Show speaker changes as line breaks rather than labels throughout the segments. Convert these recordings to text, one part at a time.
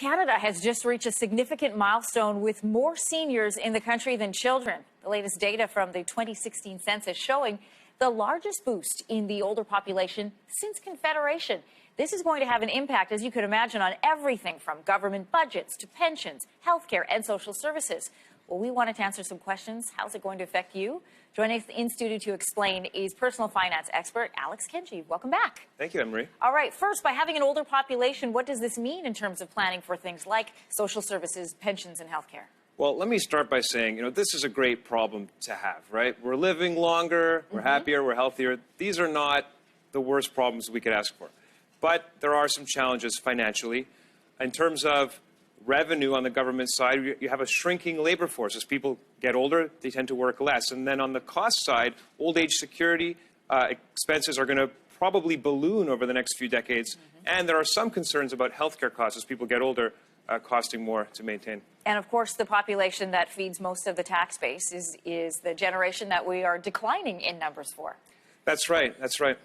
Canada has just reached a significant milestone with more seniors in the country than children. The latest data from the 2016 census showing the largest boost in the older population since Confederation. This is going to have an impact, as you could imagine, on everything from government budgets to pensions, healthcare, and social services. Well, we wanted to answer some questions. How's it going to affect you? Joining us in studio to explain is personal finance expert Alex Kenjeev. Welcome back.
Thank you, Emery.
All right, first, by having an older population, what does this mean in terms of planning for things like social services, pensions, and healthcare?
Well, let me start by saying, this is a great problem to have, right? We're living longer, we're happier, we're healthier. These are not the worst problems we could ask for. But there are some challenges financially. In terms of revenue on the government side, you have a shrinking labor force. As people get older, they tend to work less. And then on the cost side, old age security expenses are going to probably balloon over the next few decades. And there are some concerns about healthcare costs as people get older, costing more to maintain.
And of course, the population that feeds most of the tax base is the generation that we are declining in numbers for.
That's right. That's right.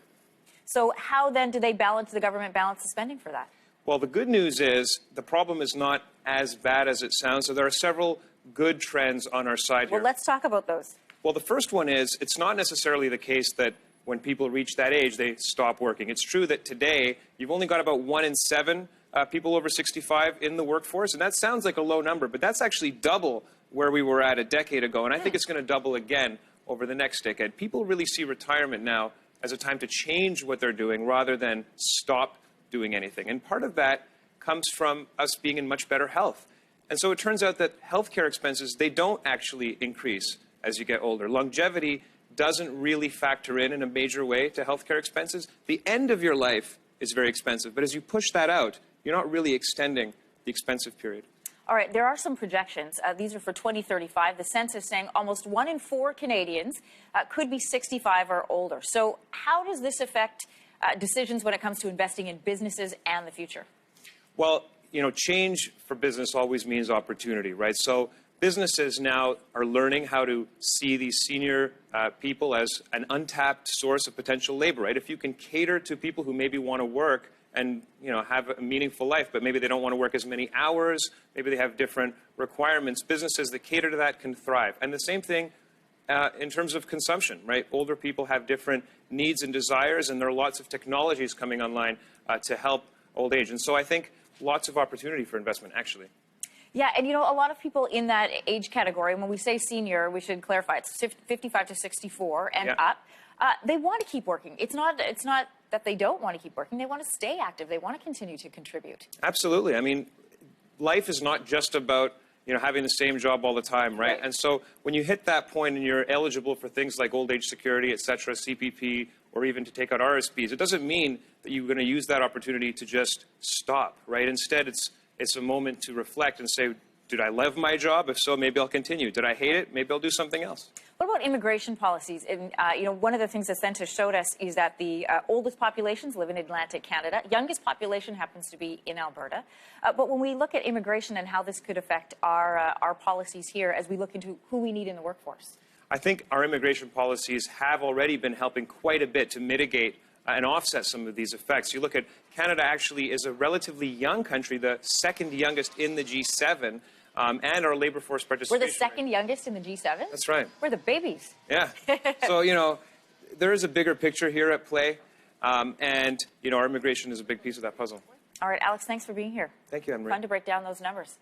So how then do they balance, the government balance the spending for that?
Well, the good news is the problem is not as bad as it sounds. So there are several good trends on our side here.
Well, let's talk about those.
Well, the first one is it's not necessarily the case that when people reach that age, they stop working. It's true that today you've only got about 1 in 7 people over 65 in the workforce. And that sounds like a low number, but that's actually double where we were at a decade ago. And I think it's going to double again over the next decade. People really see retirement now as a time to change what they're doing rather than stop doing anything. And part of that comes from us being in much better health. And so it turns out that healthcare expenses, they don't actually increase as you get older. Longevity doesn't really factor in a major way to healthcare expenses. The end of your life is very expensive, but as you push that out, you're not really extending the expensive period.
All right, there are some projections. These are for 2035. The census saying almost 1 in 4 Canadians could be 65 or older. So how does this affect decisions when it comes to investing in businesses and the future?
Well, change for business always means opportunity, right? So businesses now are learning how to see these senior people as an untapped source of potential labor, right? If you can cater to people who maybe want to work and have a meaningful life, but maybe they don't want to work as many hours, maybe they have different requirements, businesses that cater to that can thrive. And the same thing in terms of consumption, right? Older people have different needs and desires, and there are lots of technologies coming online to help old age. And so I think lots of opportunity for investment, actually.
Yeah, and a lot of people in that age category, when we say senior, we should clarify, it's 55 to 64 and up. They want to keep working. It's not that they don't want to keep working. They want to stay active. They want to continue to contribute. Absolutely.
I mean, life is not just about having the same job all the time, right? And so when you hit that point and you're eligible for things like old age security, et cetera, CPP, or even to take out RSPs, it doesn't mean that you're going to use that opportunity to just stop, right? Instead, it's a moment to reflect and say, did I love my job? If so, maybe I'll continue. Did I hate it? Maybe I'll do something else.
What about immigration policies? And, one of the things the census showed us is that the oldest populations live in Atlantic Canada. Youngest population happens to be in Alberta. But when we look at immigration and how this could affect our policies here as we look into who we need in the workforce.
I think our immigration policies have already been helping quite a bit to mitigate and offset some of these effects. You look at Canada actually is a relatively young country, the second youngest in the G7. And our labor force participation.
We're the second youngest in the G7?
That's right.
We're the babies.
Yeah. So, there is a bigger picture here at play. And, our immigration is a big piece of that puzzle.
All right, Alex, thanks for being here.
Thank you, Emery.
Fun to break down those numbers.